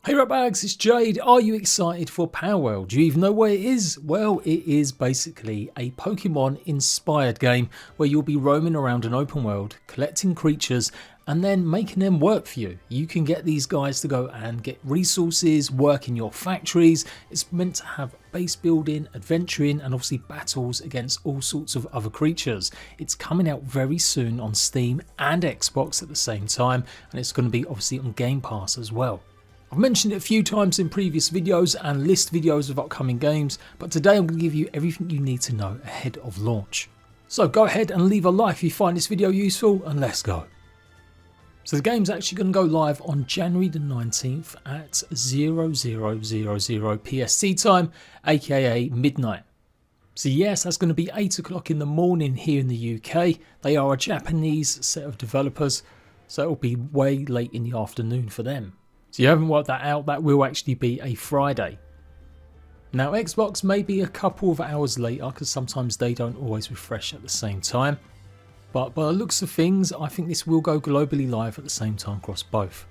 Hey ratbags, it's Jade. Are you excited for Power World? Do you even know where it is? Well, it is basically a Pokemon inspired game where you'll be roaming around an open world, collecting creatures and then making them work for you. You can get these guys to go and get resources, work in your factories. It's meant to have base building, adventuring and obviously battles against all sorts of other creatures. It's coming out very soon on Steam and Xbox at the same time, and it's going to be obviously on Game Pass as well. I've mentioned it a few times in previous videos and list videos of upcoming games, but today I'm going to give you everything you need to know ahead of launch. So go ahead and leave a like if you find this video useful, and let's go. So the game's actually going to go live on January the 19th at 0000 PST time, aka midnight. So yes, that's going to be 8 o'clock in the morning here in the UK. They are a Japanese set of developers, so it'll be way late in the afternoon for them. So you haven't worked that out, that will actually be a Friday. Now Xbox may be a couple of hours later because sometimes they don't always refresh at the same time. But by the looks of things, I think this will go globally live at the same time across both.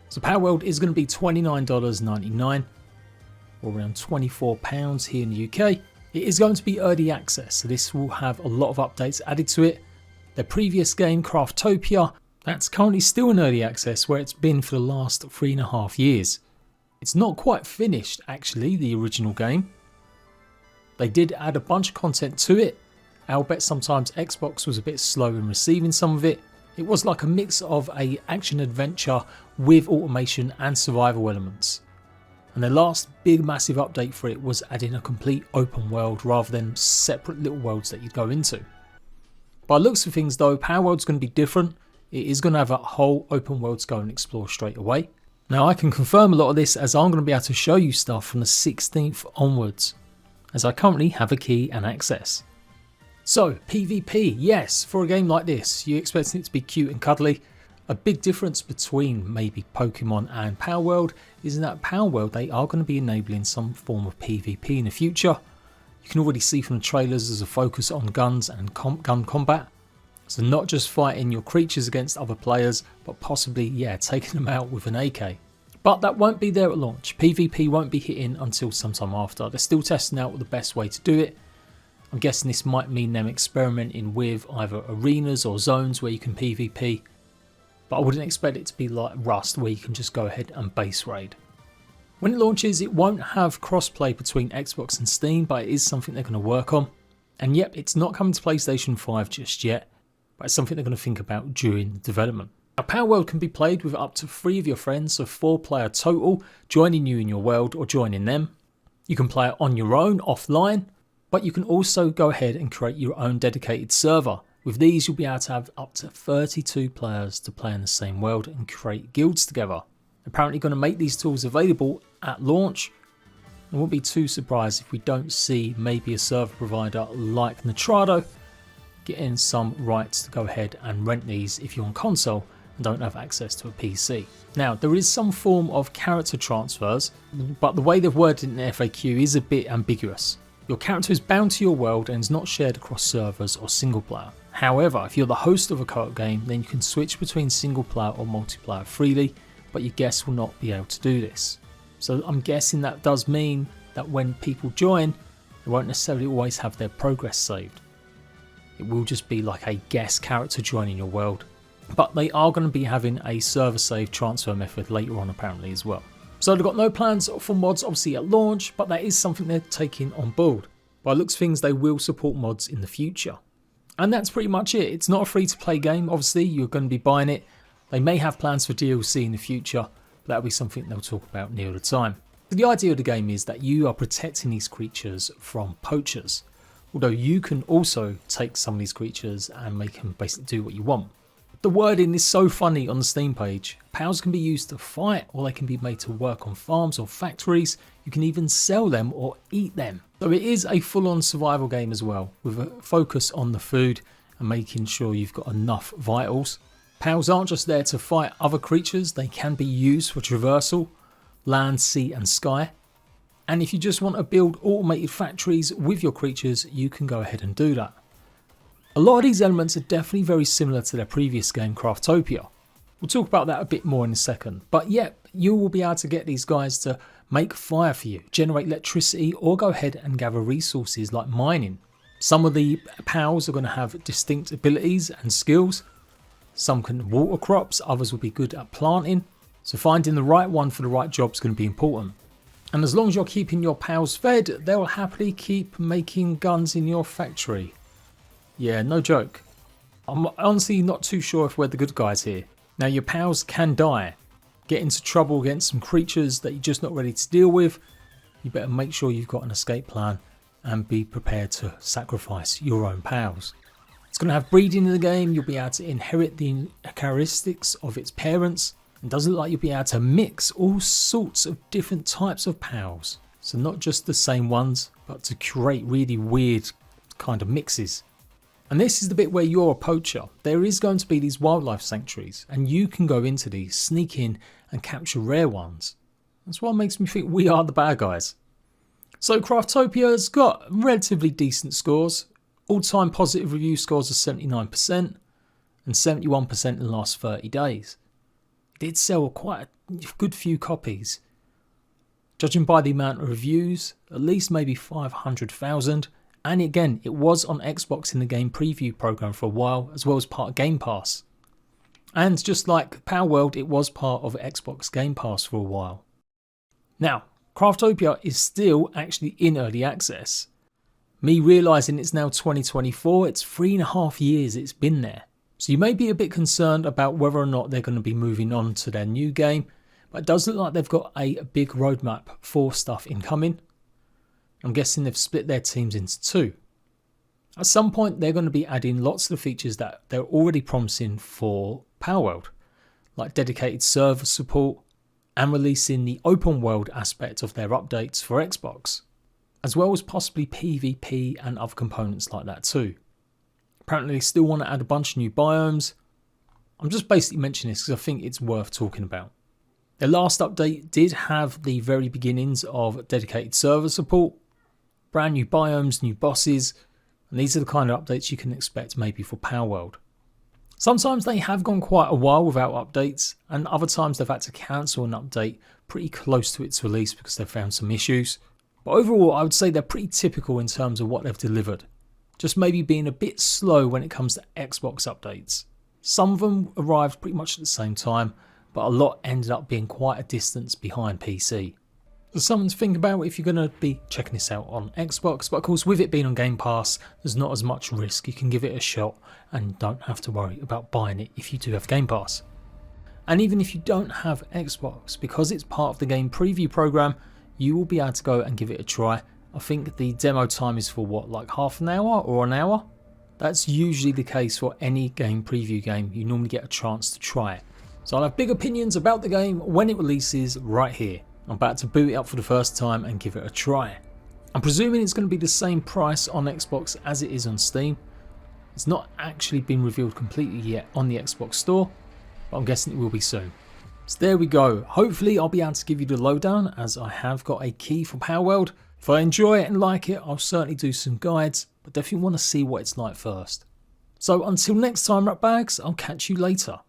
So Power World is going to be $29.99 or around £24 here in the UK. It is going to be early access, so this will have a lot of updates added to it. Their previous game, Craftopia, that's currently still in early access where it's been for the last 3.5 years. It's not quite finished actually, the original game. They did add a bunch of content to it. I'll bet sometimes Xbox was a bit slow in receiving some of it. It was like a mix of a action adventure with automation and survival elements. And the last big massive update for it was adding a complete open world rather than separate little worlds that you'd go into. By the looks of things though, Power World's going to be different. It is going to have a whole open world to go and explore straight away. Now I can confirm a lot of this as I'm going to be able to show you stuff from the 16th onwards, as I currently have a key and access. So PvP, yes, for a game like this, you're expecting it to be cute and cuddly. A big difference between maybe Pokemon and Power World is in that Power World they are going to be enabling some form of PvP in the future. You can already see from the trailers there's a focus on guns and gun combat. So not just fighting your creatures against other players, but possibly, taking them out with an AK. But that won't be there at launch. PvP won't be hitting until sometime after. They're still testing out the best way to do it. I'm guessing this might mean them experimenting with either arenas or zones where you can PvP. But I wouldn't expect it to be like Rust where you can just go ahead and base raid. When it launches, it won't have crossplay between Xbox and Steam, but it is something they're going to work on. And yep, it's not coming to PlayStation 5 just yet. But it's something they're going to think about during the development. Now, Power World can be played with up to 3 of your friends, so 4 player total, joining you in your world or joining them. You can play it on your own, offline, but you can also go ahead and create your own dedicated server. With these, you'll be able to have up to 32 players to play in the same world and create guilds together. Apparently going to make these tools available at launch. I won't be too surprised if we don't see maybe a server provider like Nitrado getting some rights to go ahead and rent these if you're on console and don't have access to a PC. Now there is some form of character transfers, but the way they've worded it in the FAQ is a bit ambiguous. Your character is bound to your world and is not shared across servers or single player. However, if you're the host of a co-op game, then you can switch between single player or multiplayer freely, but your guests will not be able to do this. So I'm guessing that does mean that when people join, they won't necessarily always have their progress saved. It will just be like a guest character joining your world. But they are going to be having a server save transfer method later on apparently as well. So they've got no plans for mods obviously at launch, but that is something they're taking on board. By looks of things, they will support mods in the future. And that's pretty much it. It's not a free to play game, obviously you're going to be buying it. They may have plans for DLC in the future, but that'll be something they'll talk about near the time. But the idea of the game is that you are protecting these creatures from poachers. Although you can also take some of these creatures and make them basically do what you want. The wording is so funny on the Steam page. Powers can be used to fight, or they can be made to work on farms or factories. You can even sell them or eat them. So it is a full-on survival game as well, with a focus on the food and making sure you've got enough vitals. Powers aren't just there to fight other creatures, they can be used for traversal, land, sea and sky. And if you just want to build automated factories with your creatures, you can go ahead and do that. A lot of these elements are definitely very similar to their previous game, Craftopia. We'll talk about that a bit more in a second. But yeah, you will be able to get these guys to make fire for you, generate electricity, or go ahead and gather resources like mining. Some of the pals are going to have distinct abilities and skills. Some can water crops, others will be good at planting. So finding the right one for the right job is going to be important. And as long as you're keeping your pals fed, they'll happily keep making guns in your factory. Yeah, no joke. I'm honestly not too sure if we're the good guys here. Now your pals can die, get into trouble against some creatures that you're just not ready to deal with. You better make sure you've got an escape plan and be prepared to sacrifice your own pals. It's going to have breeding in the game. You'll be able to inherit the characteristics of its parents. It does look like you'll be able to mix all sorts of different types of pals. So not just the same ones, but to create really weird kind of mixes. And this is the bit where you're a poacher. There is going to be these wildlife sanctuaries and you can go into these, sneak in and capture rare ones. That's what makes me think we are the bad guys. So Craftopia's got relatively decent scores. All-time positive review scores are 79% and 71% in the last 30 days. It did sell quite a good few copies. Judging by the amount of reviews, at least maybe 500,000. And again, it was on Xbox in the game preview program for a while, as well as part of Game Pass. And just like Power World, it was part of Xbox Game Pass for a while. Now, Craftopia is still actually in early access. Me realising it's now 2024, it's 3.5 years it's been there. So you may be a bit concerned about whether or not they're going to be moving on to their new game, but it does look like they've got a big roadmap for stuff incoming. I'm guessing they've split their teams into two. At some point they're going to be adding lots of the features that they're already promising for Power World, like dedicated server support and releasing the open world aspect of their updates for Xbox, as well as possibly PvP and other components like that too. Apparently they still want to add a bunch of new biomes. I'm just basically mentioning this because I think it's worth talking about. Their last update did have the very beginnings of dedicated server support, brand new biomes, new bosses, and these are the kind of updates you can expect maybe for Power World. Sometimes they have gone quite a while without updates, and other times they've had to cancel an update pretty close to its release because they've found some issues. But overall, I would say they're pretty typical in terms of what they've delivered. Just maybe being a bit slow when it comes to Xbox updates. Some of them arrived pretty much at the same time, but a lot ended up being quite a distance behind PC. So something to think about if you're going to be checking this out on Xbox, but of course with it being on Game Pass, there's not as much risk. You can give it a shot and don't have to worry about buying it if you do have Game Pass. And even if you don't have Xbox, because it's part of the game preview program, you will be able to go and give it a try. I think the demo time is for what, like half an hour or an hour? That's usually the case for any game preview game. You normally get a chance to try it. So I'll have big opinions about the game when it releases right here. I'm about to boot it up for the first time and give it a try. I'm presuming it's going to be the same price on Xbox as it is on Steam. It's not actually been revealed completely yet on the Xbox store, but I'm guessing it will be soon. So there we go. Hopefully I'll be able to give you the lowdown, as I have got a key for Power World. If I enjoy it and like it, I'll certainly do some guides, but definitely want to see what it's like first. So until next time, ratbags, I'll catch you later.